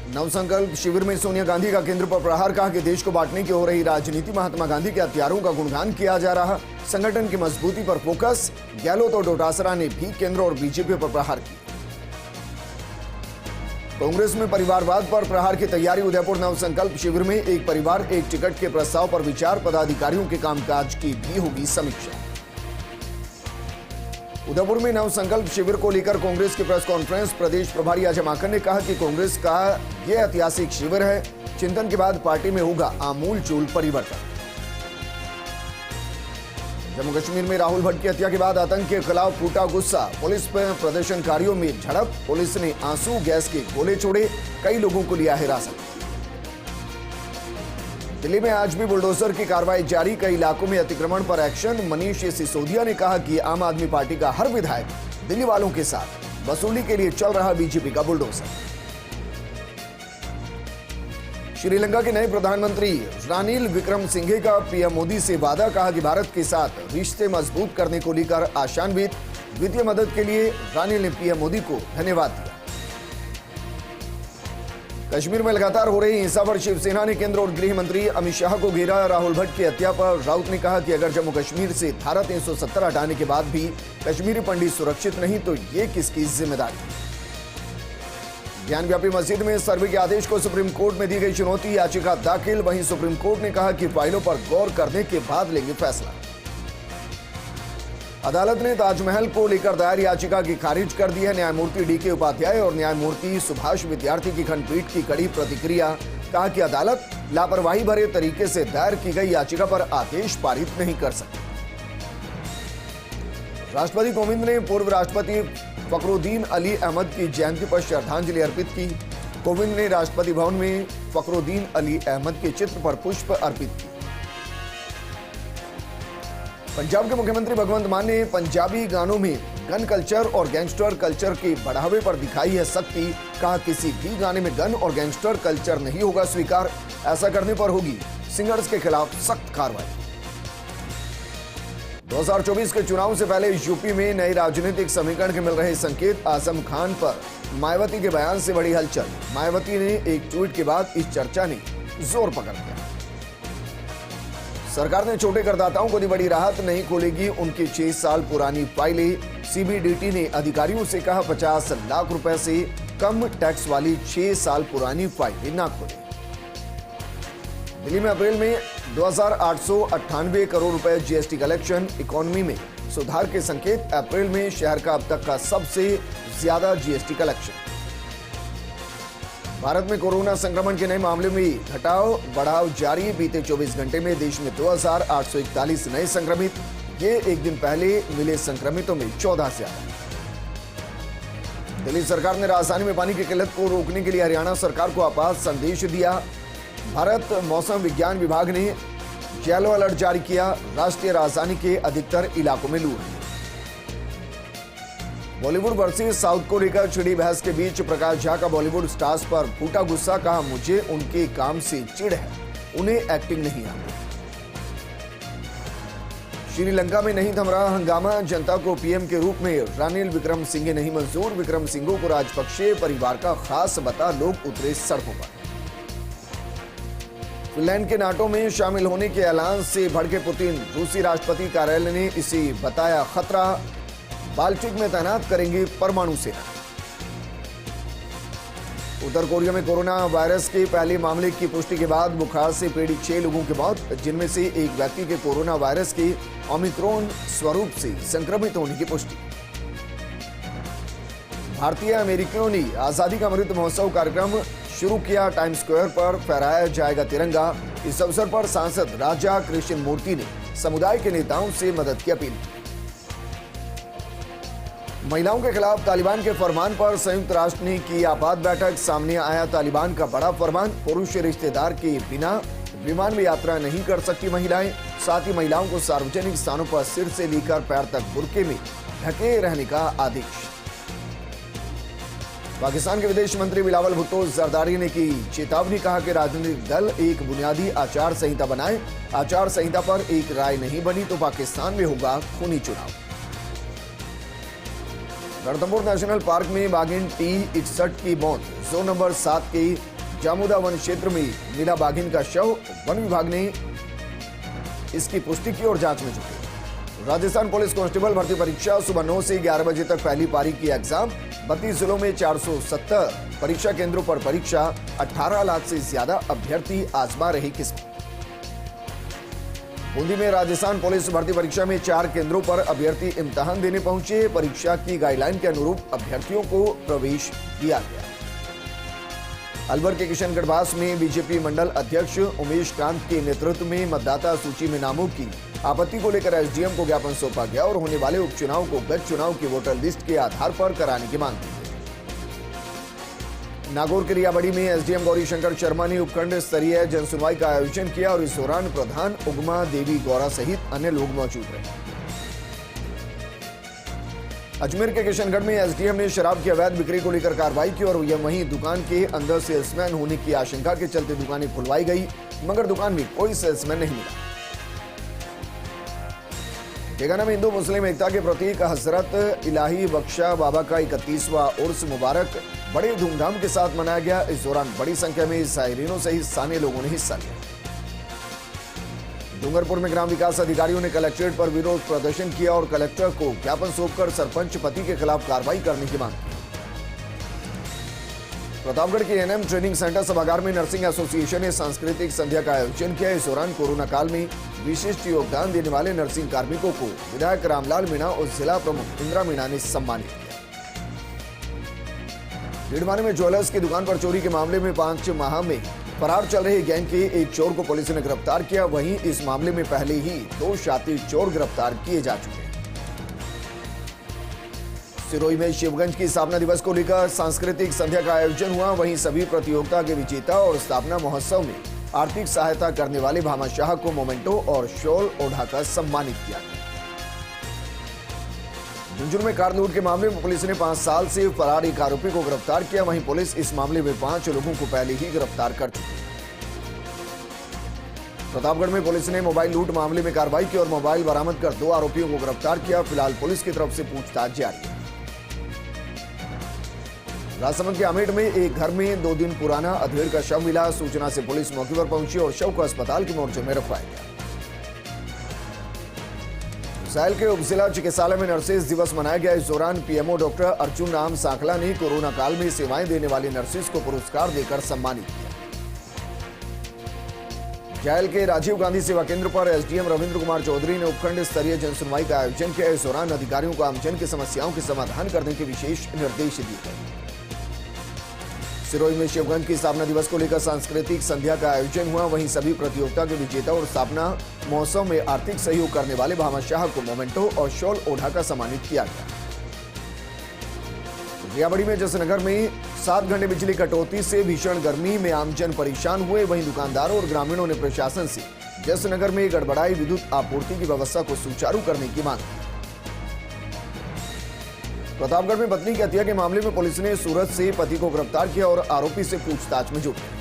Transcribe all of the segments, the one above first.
नवसंकल्प शिविर में सोनिया गांधी का केंद्र पर प्रहार, कहा कि देश को बांटने की हो रही राजनीति, महात्मा गांधी के हथियारों का गुणगान किया जा रहा, संगठन की मजबूती पर फोकस। गहलोत और डोटासरा ने भी केंद्र और बीजेपी पर प्रहार किया। कांग्रेस में परिवारवाद पर प्रहार की तैयारी, उदयपुर नवसंकल्प शिविर में एक परिवार एक टिकट के प्रस्ताव पर विचार, पदाधिकारियों के कामकाज की भी होगी समीक्षा। उदयपुर में नवसंकल्प शिविर को लेकर कांग्रेस की प्रेस कॉन्फ्रेंस, प्रदेश प्रभारी अजय माकन ने कहा कि कांग्रेस का यह ऐतिहासिक शिविर है, चिंतन के बाद पार्टी में होगा आमूलचूल परिवर्तन। जम्मू कश्मीर में राहुल भट्ट की हत्या के बाद आतंक के खिलाफ फूटा गुस्सा, पुलिस पर प्रदर्शनकारियों में झड़प, पुलिस ने आंसू गैस के गोले छोड़े, कई लोगों को लिया हिरासत। दिल्ली में आज भी बुलडोजर की कार्रवाई जारी, कई इलाकों में अतिक्रमण पर एक्शन। मनीष सिसोदिया ने कहा कि आम आदमी पार्टी का हर विधायक दिल्ली वालों के साथ, वसूली के लिए चल रहा बीजेपी का बुलडोजर। श्रीलंका के नए प्रधानमंत्री रानिल विक्रमसिंघे का पीएम मोदी से वादा, कहा कि भारत के साथ रिश्ते मजबूत करने को लेकर आशान्वित। वित्तीय मदद के लिए रानिल ने पीएम मोदी को धन्यवाद दिया। कश्मीर में लगातार हो रही हिंसा पर शिवसेना ने केंद्र और गृह मंत्री अमित शाह को घेरा। राहुल भट्ट की हत्या पर राउत ने कहा कि अगर जम्मू कश्मीर से धारा 370 हटाने के बाद भी कश्मीरी पंडित सुरक्षित नहीं तो ये किसकी जिम्मेदारी। ज्ञानव्यापी मस्जिद में सर्वे के आदेश को सुप्रीम कोर्ट में दी गई चुनौती, याचिका दाखिल। वहीं सुप्रीम कोर्ट ने कहा कि फाइलों पर गौर करने के बाद लेंगे फैसला। अदालत ने ताजमहल को लेकर दायर याचिका की खारिज कर दी है। न्यायमूर्ति डीके उपाध्याय और न्यायमूर्ति सुभाष विद्यार्थी की खंडपीठ की कड़ी प्रतिक्रिया, कहा कि अदालत लापरवाही भरे तरीके से दायर की गई याचिका पर आदेश पारित नहीं कर सकती। राष्ट्रपति कोविंद ने पूर्व राष्ट्रपति फखरुद्दीन अली अहमद की जयंती पर श्रद्धांजलि अर्पित की। कोविंद ने राष्ट्रपति भवन में फखरुद्दीन अली अहमद के चित्र पर पुष्प अर्पित किए। पंजाब के मुख्यमंत्री भगवंत मान ने पंजाबी गानों में गन कल्चर और गैंगस्टर कल्चर के बढ़ावे पर दिखाई है सख्ती, कहा किसी भी गाने में गन और गैंगस्टर कल्चर नहीं होगा स्वीकार, ऐसा करने पर होगी सिंगर्स के खिलाफ सख्त कार्रवाई। 2024 के चुनाव से पहले यूपी में नए राजनीतिक समीकरण के मिल रहे संकेत। आजम खान पर मायावती के बयान से बड़ी हलचल, मायावती ने एक ट्वीट के बाद इस चर्चा ने जोर पकड़ लिया। सरकार ने छोटे करदाताओं को दी बड़ी राहत, नहीं खोलेगी उनकी 6 साल पुरानी फाइलें। सीबीडीटी ने अधिकारियों से कहा 50 लाख रुपए से कम टैक्स वाली 6 साल पुरानी फाइलें ना खोलें। दिल्ली में अप्रैल में 2898 करोड़ रुपए जीएसटी कलेक्शन, इकोनॉमी में सुधार के संकेत। अप्रैल में शहर का अब तक का सबसे ज्यादा जीएसटी कलेक्शन। भारत में कोरोना संक्रमण के नए मामले में घटाव बढ़ाव जारी, बीते 24 घंटे में देश में 2841 नए संक्रमित, ये एक दिन पहले मिले संक्रमितों में 14 से ज्यादा। दिल्ली सरकार ने राजधानी में पानी की किल्लत को रोकने के लिए हरियाणा सरकार को आपात संदेश दिया। भारत मौसम विज्ञान विभाग ने येलो अलर्ट जारी किया, राष्ट्रीय राजधानी के अधिकतर इलाकों में लू रही। बॉलीवुड वर्सेस साउथ को लेकर छिड़ी बहस के बीच प्रकाश झा का बॉलीवुड स्टार्स पर फूटा गुस्सा, कहा मुझे उनके काम से चिढ़ है, उन्हें एक्टिंग नहीं आती। श्रीलंका में नहीं थम रहा हंगामा, जनता को पीएम के रूप में रानिल विक्रमसिंघे नहीं मंजूर। विक्रमसिंघे को राजपक्षे परिवार का खास बता लोग उतरे सड़कों पर। फिनलैंड के नाटो में शामिल होने के ऐलान से भड़के पुतिन, रूसी राष्ट्रपति कार्यालय ने इसे बताया खतरा। बाल्टिक में तैनात करेंगे परमाणु सेना। उत्तर कोरिया में कोरोना वायरस के पहले मामले की पुष्टि के बाद बुखार से पीड़ित 6 लोगों की मौत, जिनमें से एक व्यक्ति के कोरोना वायरस के ओमिक्रॉन स्वरूप से संक्रमित होने की पुष्टि। भारतीय अमेरिकियों ने आजादी का अमृत महोत्सव कार्यक्रम शुरू किया, टाइम्स स्क्वायर पर फहराया जाएगा तिरंगा। इस अवसर पर सांसद राजा कृष्ण मूर्ति ने समुदाय के नेताओं से मदद की अपील की। महिलाओं के खिलाफ तालिबान के फरमान पर संयुक्त राष्ट्र ने की आपात बैठक, सामने आया तालिबान का बड़ा फरमान। पुरुष रिश्तेदार के बिना विमान में यात्रा नहीं कर सकती महिलाएं, साथ ही महिलाओं को सार्वजनिक स्थानों पर सिर से लेकर पैर तक बुर्के में ढके रहने का आदेश। पाकिस्तान के विदेश मंत्री बिलावल भुट्टो जरदारी ने की चेतावनी, कहा कि राजनीतिक दल एक बुनियादी आचार संहिता बनाए, आचार संहिता पर एक राय नहीं बनी तो पाकिस्तान में होगा खूनी चुनाव। रणथंभौर नेशनल पार्क में बाघिन T61 की मौत, जोन नंबर 7 के जामुदा वन क्षेत्र में मिला बाघिन का शव। वन विभाग ने इसकी पुष्टि की और जांच में जुटी। राजस्थान पुलिस कांस्टेबल भर्ती परीक्षा सुबह 9 से 11 बजे तक पहली पारी की एग्जाम। 32 जिलों में 470 परीक्षा केंद्रों पर परीक्षा। 18 लाख से ज्यादा अभ्यर्थी आजमा रहे किस्मत। बूंदी में राजस्थान पुलिस भर्ती परीक्षा में 4 केंद्रों पर अभ्यर्थी इम्तिहान देने पहुंचे। परीक्षा की गाइडलाइन के अनुरूप अभ्यर्थियों को प्रवेश दिया गया। अलवर के किशनगढ़ बास में बीजेपी मंडल अध्यक्ष उमेश कांत के नेतृत्व में मतदाता सूची में नामों की आपत्ति को लेकर एसडीएम को ज्ञापन सौंपा गया और होने वाले उपचुनाव को गत चुनाव की वोटर लिस्ट के आधार पर कराने की मांग की। नागौर के रियाबड़ी में एसडीएम गौरीशंकर शर्मा ने उपखंड स्तरीय जनसुनवाई का आयोजन किया और इस दौरान प्रधान उगमा देवी गौरा सहित अन्य लोग मौजूद रहे। अजमेर के किशनगढ़ में एसडीएम ने शराब की अवैध बिक्री को लेकर कार्रवाई की और यह वहीं दुकान के अंदर सेल्समैन होने की आशंका के चलते दुकानें खुलवाई गई, मगर दुकान में कोई सेल्समैन नहीं मिला। तेलंगाना में हिंदू मुस्लिम एकता के प्रतीक हजरत इलाही बख्शा बाबा का 31वां उर्स मुबारक बड़े धूमधाम के साथ मनाया गया। इस दौरान बड़ी संख्या में साहिरीनों सहित स्थानीय लोगों ने हिस्सा लिया। डूंगरपुर में ग्राम विकास अधिकारियों ने कलेक्ट्रेट पर विरोध प्रदर्शन किया और कलेक्टर को ज्ञापन सौंपकर सरपंच पति के खिलाफ कार्रवाई करने की मांग की। प्रतापगढ़ के एनएम ट्रेनिंग सेंटर सभागार में नर्सिंग एसोसिएशन ने सांस्कृतिक संध्या का आयोजन किया। इस दौरान कोरोना काल में विशिष्ट योगदान देने वाले नर्सिंग कार्मिकों को विधायक रामलाल मीणा और जिला प्रमुख इंदिरा मीणा ने सम्मानित किया। भीड़माने में ज्वेलर्स की दुकान पर चोरी के मामले में 5 माह में फरार चल रहे गैंग के एक चोर को पुलिस ने गिरफ्तार किया। वहीं इस मामले में पहले ही 2 शातिर चोर गिरफ्तार किए जा चुके हैं। सिरोही में शिवगंज की स्थापना दिवस को लेकर सांस्कृतिक संध्या का आयोजन हुआ। वहीं सभी प्रतियोगिता के विजेता और स्थापना महोत्सव में आर्थिक सहायता करने वाले भामाशाह को मोमेंटो और शॉल ओढ़ाकर सम्मानित किया गया। झुंझुनू में कार लूट के मामले में पुलिस ने 5 साल से फरार एक आरोपी को गिरफ्तार किया। वहीं पुलिस इस मामले में 5 लोगों को पहले ही गिरफ्तार कर चुकी है। प्रतापगढ़ में पुलिस ने मोबाइल लूट मामले में कार्रवाई की और मोबाइल बरामद कर 2 आरोपियों को गिरफ्तार किया। फिलहाल पुलिस की तरफ से पूछताछ जारी है। राजसमंद के आमेठ में एक घर में 2 दिन पुराना अधेड़ का शव मिला। सूचना से पुलिस मौके पर पहुंची और शव को अस्पताल के मोर्चे में रखवाया गया। साहिल के उपजिला चिकित्सालय में नर्सेज दिवस मनाया गया। इस दौरान पीएमओ डॉक्टर अर्जुन राम सांखला ने कोरोना काल में सेवाएं देने वाली नर्सेज को पुरस्कार देकर सम्मानित किया। जायल के राजीव गांधी सेवा केंद्र पर एसडीएम रविंद्र कुमार चौधरी ने उपखंड स्तरीय जनसुनवाई का आयोजन किया। इस दौरान अधिकारियों को आमजन की समस्याओं के समाधान करने के विशेष निर्देश दिए गए। सिरोही में शिवगंज की स्थापना दिवस को लेकर सांस्कृतिक संध्या का आयोजन हुआ। वहीं सभी प्रतियोगिता के विजेता और स्थापना महोत्सव में आर्थिक सहयोग करने वाले भामाशाह को मोमेंटो और शॉल ओढ़ाकर सम्मानित किया गया। रियाबड़ी में जसनगर में 7 घंटे बिजली कटौती से भीषण गर्मी में आमजन परेशान हुए। वहीं दुकानदारों और ग्रामीणों ने प्रशासन से जसनगर में गड़बड़ाई विद्युत आपूर्ति की व्यवस्था को सुचारू करने की मांग की। प्रतापगढ़ में पत्नी की हत्या के मामले में पुलिस ने सूरत से पति को गिरफ्तार किया और आरोपी से पूछताछ में जुट गई।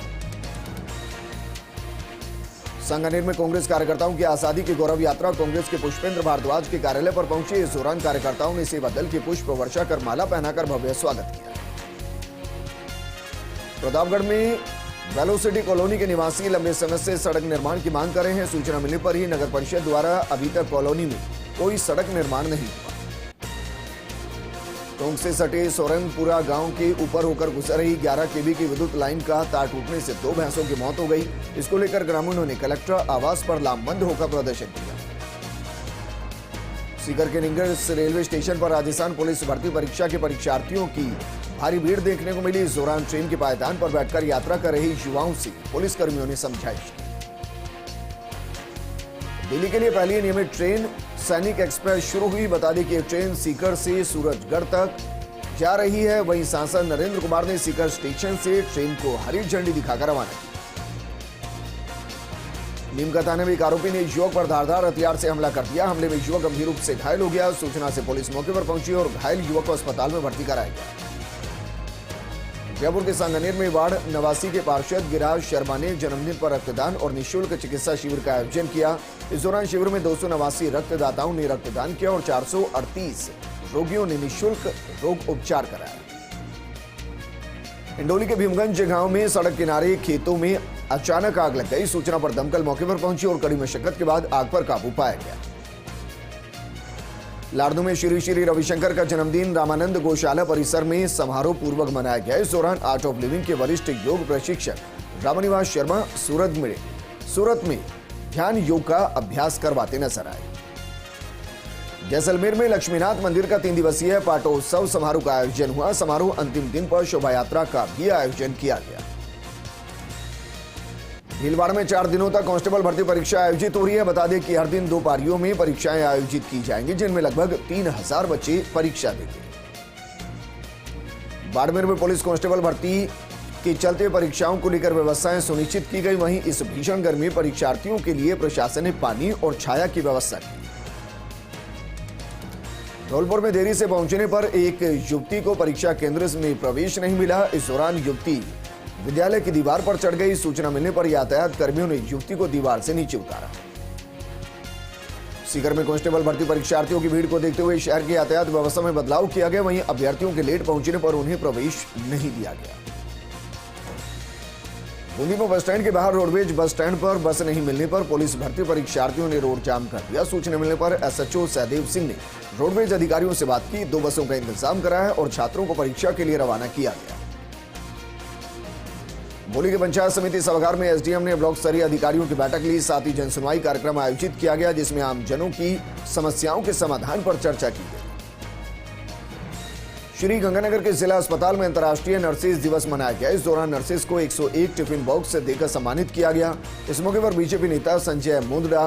संगनेर में कांग्रेस कार्यकर्ताओं की आजादी की गौरव यात्रा कांग्रेस के पुष्पेंद्र भारद्वाज के कार्यालय पर पहुंची। इस दौरान कार्यकर्ताओं ने सेवा दल के पुष्प वर्षा कर माला पहनाकर भव्य स्वागत किया। प्रतापगढ़ में वेलोसिटी कॉलोनी के निवासी लंबे समय से सड़क निर्माण की मांग कर रहे हैं। सूचना मिलने पर ही नगर परिषद द्वारा अभी तक कॉलोनी में कोई सड़क निर्माण नहीं हुआ। टोंक से सटे सोरंगपुरा गांव के ऊपर होकर गुजर रही 11 केवी की विद्युत लाइन का तार टूटने से 2 भैंसों की मौत हो गई। इसको लेकर ग्रामीणों ने कलेक्टर आवास पर लामबंद होकर प्रदर्शन किया। सीकर के निंगर्स रेलवे स्टेशन पर राजस्थान पुलिस भर्ती परीक्षा के परीक्षार्थियों की भारी भीड़ देखने को मिली। इस दौरान ट्रेन के पायदान पर बैठकर यात्रा कर रहे युवाओं से पुलिस कर्मियों ने समझाइश की। दिल्ली के लिए पहली नियमित ट्रेन सैनिक एक्सप्रेस शुरू हुई। बता दें कि ट्रेन सीकर से सूरजगढ़ तक जा रही है। वहीं सांसद नरेंद्र कुमार ने सीकर स्टेशन से ट्रेन को हरी झंडी दिखाकर रवाना किया। नीमका थाने में एक आरोपी ने युवक पर धारदार हथियार से हमला कर दिया। हमले में युवक गंभीर रूप से घायल हो गया। सूचना से पुलिस मौके पर पहुंची और घायल युवक को अस्पताल में भर्ती कराया गया। जयपुर के सांगनेर में वार्ड नवासी के पार्षद गिरिराज शर्मा ने जन्मदिन पर रक्तदान और निःशुल्क चिकित्सा शिविर का आयोजन किया। इस दौरान शिविर में 289 रक्तदाताओं ने रक्तदान किया और 438 रोगियों ने निःशुल्क रोग उपचार कराया। इंडोली के भीमगंज गांव में सड़क किनारे खेतों में अचानक आग लग गई। सूचना पर दमकल मौके पर पहुंची और कड़ी मशक्कत के बाद आग पर काबू पाया गया। लाड़दू में श्री श्री रविशंकर का जन्मदिन रामानंद गौशाला परिसर में समारोह पूर्वक मनाया गया। इस दौरान आर्ट ऑफ लिविंग के वरिष्ठ योग प्रशिक्षक रामनिवास शर्मा सूरत में ध्यान योग का अभ्यास करवाते नजर आए। जैसलमेर में लक्ष्मीनाथ मंदिर का 3 दिवसीय पाटोत्सव समारोह का आयोजन हुआ। समारोह अंतिम दिन पर शोभा यात्रा का भी आयोजन किया गया। भीलवाड़ा में 4 दिनों तक कांस्टेबल भर्ती परीक्षा आयोजित हो रही है। बता दें कि हर दिन 2 पारियों में परीक्षाएं आयोजित की जाएंगी, जिनमें लगभग 3000 बच्चे परीक्षा देंगे। बाड़मेर में पुलिस कांस्टेबल भर्ती के चलते परीक्षाओं को लेकर व्यवस्थाएं सुनिश्चित की गई। वहीं इस भीषण गर्मी में परीक्षार्थियों के लिए प्रशासन ने पानी और छाया की व्यवस्था की। धौलपुर में देरी से पहुंचने पर एक युवती को परीक्षा केंद्र में प्रवेश नहीं मिला। इस दौरान युवती विद्यालय की दीवार पर चढ़ गई। सूचना मिलने पर यातायात कर्मियों ने युवती को दीवार से नीचे उतारा। सीकर में कांस्टेबल भर्ती परीक्षार्थियों की भीड़ को देखते हुए शहर की यातायात व्यवस्था में बदलाव किया गया। वहीं अभ्यर्थियों के लेट पहुंचने पर उन्हें प्रवेश नहीं दिया गया। बूंदी में बस स्टैंड के बाहर रोडवेज बस स्टैंड पर बस नहीं मिलने पर पुलिस भर्ती परीक्षार्थियों ने रोड जाम कर दिया। सूचना मिलने पर एसएचओ सहदेव सिंह ने रोडवेज अधिकारियों से बात की। 2 बसों का इंतजाम कराया और छात्रों को परीक्षा के लिए रवाना किया गया। बोली के पंचायत समिति सभागार में एसडीएम ने ब्लॉक स्तरीय अधिकारियों की बैठक ली। साथ ही जनसुनवाई कार्यक्रम आयोजित किया गया, जिसमें आमजनों की समस्याओं के समाधान पर चर्चा की गई। श्री गंगानगर के जिला अस्पताल में अंतर्राष्ट्रीय नर्सेज दिवस मनाया गया। इस दौरान नर्सेज को 101 टिफिन बॉक्स देकर सम्मानित किया गया। इस मौके पर बीजेपी नेता संजय मुंदड़ा,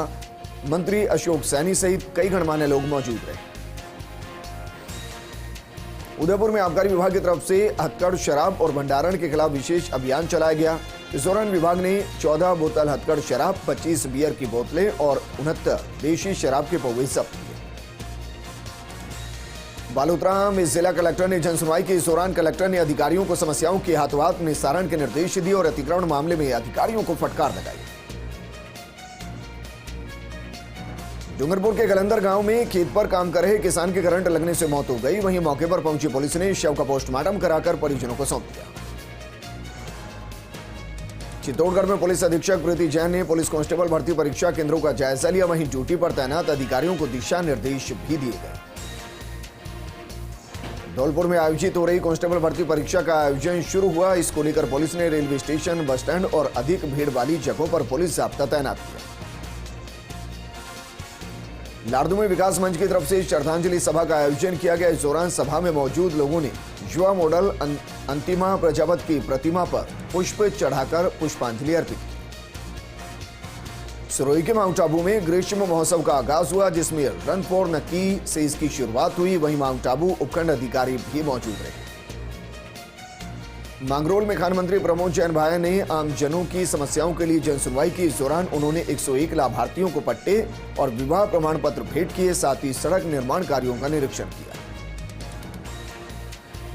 मंत्री अशोक सैनी सहित कई गणमान्य लोग मौजूद रहे। उदयपुर में आबकारी विभाग की तरफ से हथकड़ शराब और भंडारण के खिलाफ विशेष अभियान चलाया गया। इस दौरान विभाग ने 14 बोतल हथकड़ शराब, 25 बियर की बोतलें और 69 देशी शराब के पौवे जब्त किए। बालोतरा में जिला कलेक्टर ने जनसुनवाई की। इस दौरान कलेक्टर ने अधिकारियों को समस्याओं के हाथों हाथ निस्तारण के निर्देश दिए और अतिक्रमण मामले में अधिकारियों को फटकार लगाई। डूंगरपुर के गलंदर गांव में खेत पर काम कर रहे किसान के करंट लगने से मौत हो गई। वहीं मौके पर पहुंची पुलिस ने शव का पोस्टमार्टम कराकर परिजनों को सौंप दिया। चित्तौड़गढ़ में पुलिस अधीक्षक प्रीति जैन ने पुलिस कांस्टेबल भर्ती परीक्षा केंद्रों का जायजा लिया। वहीं ड्यूटी पर तैनात अधिकारियों को दिशा निर्देश भी दिए गए। धौलपुर में आयोजित हो रही कांस्टेबल भर्ती परीक्षा का आयोजन शुरू हुआ। इसको लेकर पुलिस ने रेलवे स्टेशन, बस स्टैंड और अधिक भीड़ वाली जगहों पर पुलिस जाब्ता तैनात किया। लाड़दू में विकास मंच की तरफ से श्रद्धांजलि सभा का आयोजन किया गया। इस दौरान सभा में मौजूद लोगों ने युवा मॉडल अंतिमा प्रजापत की प्रतिमा पर पुष्प चढ़ाकर पुष्पांजलि अर्पित की। सिरोही के माउंट आबू में ग्रीष्म महोत्सव का आगाज हुआ, जिसमें रन फॉर नक्की से इसकी शुरुआत हुई। वहीं माउंट आबू उपखंड अधिकारी भी मौजूद रहे। मांगरोल में खान मंत्री प्रमोद जैन भाया ने आमजनों की समस्याओं के लिए जनसुनवाई की। इस दौरान उन्होंने 101 लाभार्थियों को पट्टे और विवाह प्रमाण पत्र भेंट किए। साथ ही सड़क निर्माण कार्यों का निरीक्षण किया।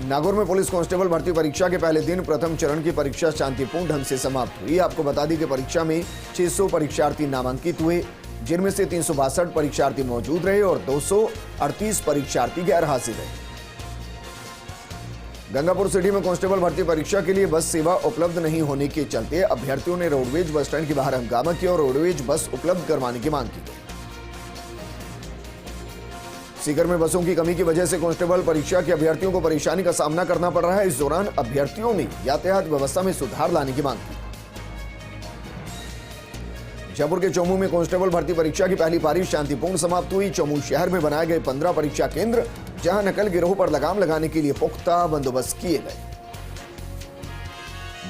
नागौर में पुलिस कांस्टेबल भर्ती परीक्षा के पहले दिन प्रथम चरण की परीक्षा शांतिपूर्ण ढंग से समाप्त हुई। आपको बता दें कि परीक्षा में 600 परीक्षार्थी नामांकित हुए, जिनमें से 362 परीक्षार्थी मौजूद रहे और 238 परीक्षार्थी गैर हाजिर रहे। गंगापुर सिटी में कांस्टेबल भर्ती परीक्षा के लिए बस सेवा उपलब्ध नहीं होने के चलते अभ्यर्थियों ने रोडवेज बस स्टैंड के बाहर हंगामा किया और रोडवेज बस उपलब्ध करवाने की मांग की गई। सीकर में बसों की कमी की वजह से कांस्टेबल परीक्षा के अभ्यर्थियों को परेशानी का सामना करना पड़ रहा है। इस दौरान अभ्यर्थियों ने यातायात व्यवस्था में सुधार लाने की मांग की। जयपुर के चौमू में कांस्टेबल भर्ती परीक्षा की पहली पारी शांतिपूर्ण समाप्त हुई। चौमू शहर में बनाए गए 15 परीक्षा केंद्र, जहां नकल गिरोह पर लगाम लगाने के लिए पुख्ता बंदोबस्त किए गए।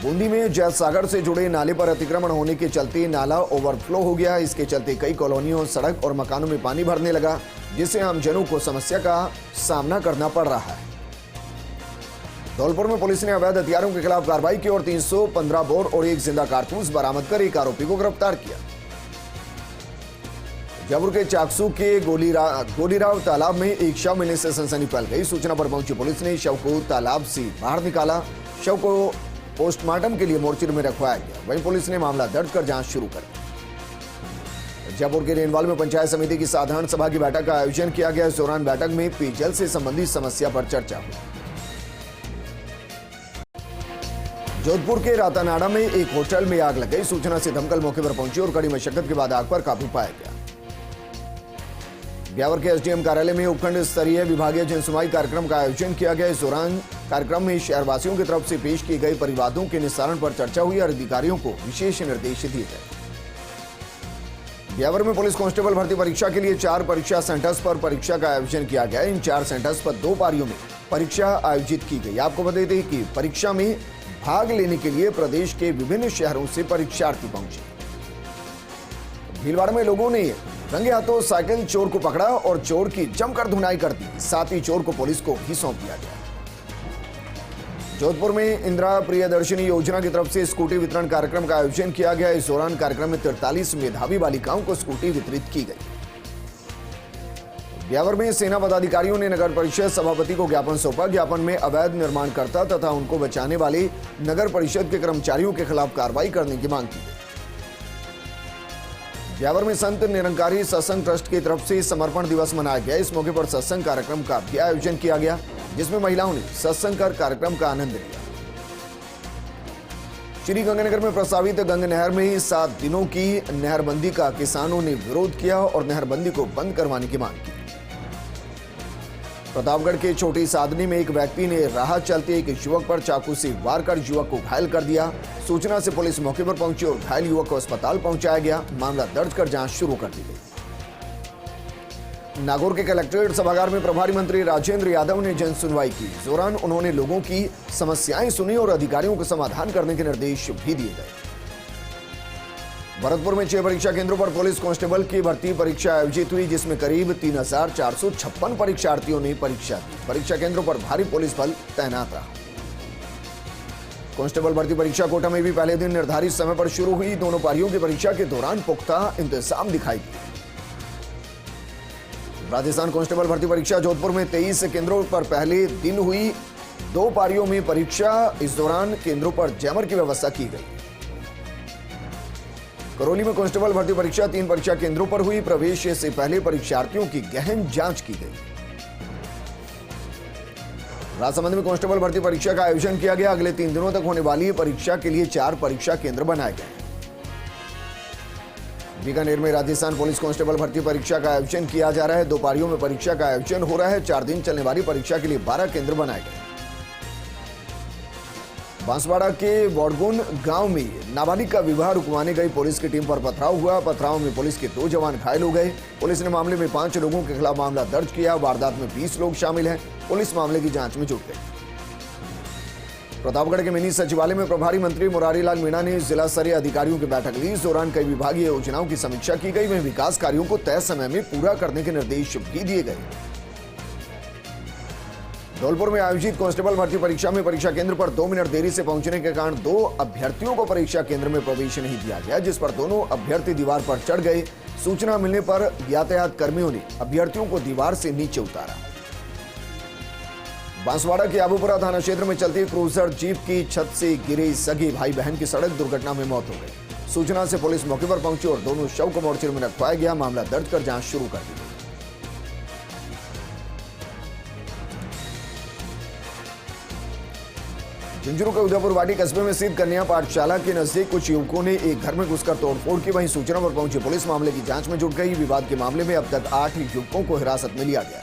बूंदी में जैतसागर से जुड़े नाले पर अतिक्रमण होने के चलते नाला ओवरफ्लो हो गया। इसके चलते कई कॉलोनियों, सड़क और मकानों में पानी भरने लगा, जिससे आमजनों को समस्या का सामना करना पड़ रहा है। धौलपुर में पुलिस ने अवैध हथियारों के खिलाफ कार्रवाई की और 315 बोर और 1 जिंदा कारतूस बरामद कर एक आरोपी को गिरफ्तार किया। जयपुर के चाकसू के गोलीराव तालाब में एक शव मिलने से सनसनी फैल गई। सूचना पर पहुंची पुलिस ने शव को तालाब से बाहर निकाला। शव को पोस्टमार्टम के लिए मोर्चर में रखवाया गया। वहीं पुलिस ने मामला दर्ज कर जांच शुरू कर दी। जयपुर के रेनवाल में पंचायत समिति की साधारण सभा की बैठक का आयोजन किया गया। इस दौरान बैठक में पेयजल से संबंधित समस्या पर चर्चा हुई। जोधपुर के रातानाडा में एक होटल में आग लग गई। सूचना से दमकल मौके पर पहुंची और कड़ी मशक्कत के बाद आग पर काबू पाया गया। ब्यावर के एसडीएम कार्यालय में उपखंड स्तरीय विभागीय जनसुनवाई कार्यक्रम का आयोजन किया गया। इस दौरान कार्यक्रम में शहरवासियों की तरफ से पेश किए गए परिवादों के निस्तारण पर चर्चा हुई और अधिकारियों को विशेष निर्देश दिए गए। ब्यावर में पुलिस कांस्टेबल भर्ती परीक्षा के लिए 4 परीक्षा सेंटर्स पर परीक्षा का आयोजन किया गया। इन 4 सेंटर्स पर 2 पारियों में परीक्षा आयोजित की गई। आपको बता दें कि परीक्षा में भाग लेने के लिए प्रदेश के विभिन्न शहरों से परीक्षार्थी पहुंचे। भीलवाड़ा में लोगों ने रंगे हाथों साइकिल चोर को पकड़ा और चोर की जमकर धुनाई कर दी। साथ ही चोर को पुलिस को भी सौंप दिया गया। जोधपुर में इंदिरा प्रियदर्शनी योजना की तरफ से स्कूटी वितरण कार्यक्रम का आयोजन किया गया। इस दौरान कार्यक्रम में 43 मेधावी बालिकाओं को स्कूटी वितरित की गई। ब्यावर में सेना पदाधिकारियों ने नगर परिषद सभापति को ज्ञापन सौंपा। ज्ञापन में अवैध निर्माणकर्ता तथा उनको बचाने वाले नगर परिषद के कर्मचारियों के खिलाफ कार्रवाई करने की मांग की गई। ब्यावर में संत निरंकारी सत्संग ट्रस्ट की तरफ से समर्पण दिवस मनाया गया। इस मौके पर सत्संग कार्यक्रम का भी आयोजन किया गया, जिसमें महिलाओं ने सत्संग कर कार्यक्रम का आनंद लिया। श्री गंगानगर में प्रस्तावित गंगा नहर में 7 दिनों की नहरबंदी का किसानों ने विरोध किया और नहरबंदी को बंद करवाने की मांग की। प्रतापगढ़ के छोटी सादनी में एक व्यक्ति ने राह चलते एक युवक पर चाकू से वार कर युवक को घायल कर दिया। सूचना से पुलिस मौके पर पहुंची और घायल युवक को अस्पताल पहुंचाया गया। मामला दर्ज कर जांच शुरू कर दी गई। नागौर के कलेक्ट्रेट सभागार में प्रभारी मंत्री राजेंद्र यादव ने जन सुनवाई की। इस दौरान उन्होंने लोगों की समस्याएं सुनी और अधिकारियों को समाधान करने के निर्देश भी दिए गए। भरतपुर में 6 परीक्षा केंद्रों पर पुलिस कांस्टेबल की भर्ती परीक्षा आयोजित हुई, जिसमें करीब 3456 परीक्षार्थियों ने परीक्षा दी। परीक्षा केंद्रों पर भारी पुलिस बल तैनात रहा। कांस्टेबल भर्ती परीक्षा कोटा में भी पहले दिन निर्धारित समय पर शुरू हुई। दोनों पारियों की परीक्षा के दौरान पुख्ता इंतजाम दिखाई दिए। राजस्थान कांस्टेबल भर्ती परीक्षा जोधपुर में 23 केंद्रों पर पहले दिन हुई। 2 पारियों में परीक्षा। इस दौरान केंद्रों पर जैमर की व्यवस्था की गई। करौली में कांस्टेबल भर्ती परीक्षा 3 परीक्षा केंद्रों पर हुई। प्रवेश से पहले परीक्षार्थियों की गहन जांच की गई। राजसमंद में कांस्टेबल भर्ती परीक्षा का आयोजन किया गया। अगले 3 दिनों तक होने वाली परीक्षा के लिए 4 परीक्षा केंद्र बनाए गए। बीकानेर में राजस्थान पुलिस कांस्टेबल भर्ती परीक्षा का आयोजन किया जा रहा है। 2 पारियों में परीक्षा का आयोजन हो रहा है। 4 दिन चलने वाली परीक्षा के लिए 12 केंद्र बनाए गए। बांसवाड़ा के बौड़गुन गांव में नाबालिग का विवाह रुकवाने गई पुलिस की टीम पर पथराव हुआ। पथराव में पुलिस के 2 जवान घायल हो गए। पुलिस ने मामले में 5 लोगों के खिलाफ मामला दर्ज किया। वारदात में 20 लोग शामिल हैं। पुलिस मामले की जांच में जुट गई। प्रतापगढ़ के मिनी सचिवालय में प्रभारी मंत्री मुरारी लाल मीणा ने जिला स्तरीय अधिकारियों की बैठक ली। इस दौरान कई विभागीय योजनाओं की समीक्षा की गई। वहीं विकास कार्यों को तय समय में पूरा करने के निर्देश भी दिए गए। धौलपुर में आयोजित कांस्टेबल भर्ती परीक्षा में परीक्षा केंद्र पर 2 मिनट देरी से पहुंचने के कारण 2 अभ्यर्थियों को परीक्षा केंद्र में प्रवेश नहीं दिया गया, जिस पर दोनों अभ्यर्थी दीवार पर चढ़ गए। सूचना मिलने पर यातायात कर्मियों ने अभ्यर्थियों को दीवार से नीचे उतारा। बांसवाड़ा के आबूपुरा थाना क्षेत्र में चलती क्रूजर जीप की छत से गिरे सगे भाई बहन की सड़क दुर्घटना में मौत हो गई। सूचना से पुलिस मौके पर पहुंची और दोनों शव को मोर्चे में रखवाया गया। मामला दर्ज कर जांच शुरू कर दी गई। झुंझुनू के उदयपुरवाटी कस्बे में स्थित कन्या पाठशाला के नजदीक कुछ युवकों ने एक घर में घुसकर तोड़फोड़ की। वहीं सूचना पर पहुंची पुलिस मामले की जांच में जुट गई। विवाद के मामले में अब तक 8 युवकों को हिरासत में लिया गया।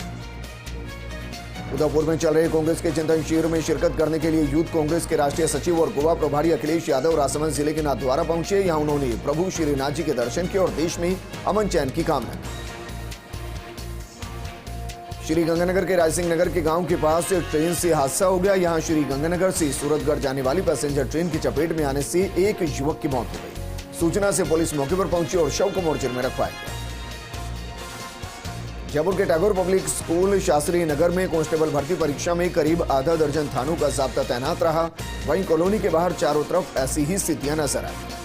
उदयपुर में चल रहे कांग्रेस के चिंतन शिविर में शिरकत करने के लिए यूथ कांग्रेस के राष्ट्रीय सचिव और गोवा प्रभारी अखिलेश यादव राजसमंद जिले के नाथद्वारा पहुंचे। यहां उन्होंने प्रभु श्रीनाथ जी के दर्शन किए और देश में अमन चैन की कामना की। श्री गंगानगर के रायसिंह नगर के गांव के पास ट्रेन से हादसा हो गया। यहां श्री गंगानगर से सूरतगढ़ जाने वाली पैसेंजर ट्रेन की चपेट में आने से एक युवक की मौत हो गई। सूचना से पुलिस मौके पर पहुंची और शव को मोर्चे में रखवाया गया। जयपुर के टैगोर पब्लिक स्कूल शास्त्री नगर में कांस्टेबल भर्ती परीक्षा में करीब आधा दर्जन थानों का जाब्ता तैनात रहा। वहीं कॉलोनी के बाहर चारों तरफ ऐसी ही स्थितियां नजर आई।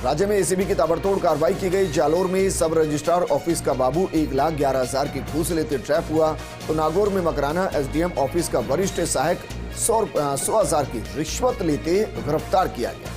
राज्य में एसीबी की ताबड़तोड़ कार्रवाई की गई। जालोर में सब रजिस्ट्रार ऑफिस का बाबू 1,11,000 की घूस लेते ट्रैप हुआ। तो नागौर में मकराना एसडीएम ऑफिस का वरिष्ठ सहायक 100,000 की रिश्वत लेते गिरफ्तार किया गया।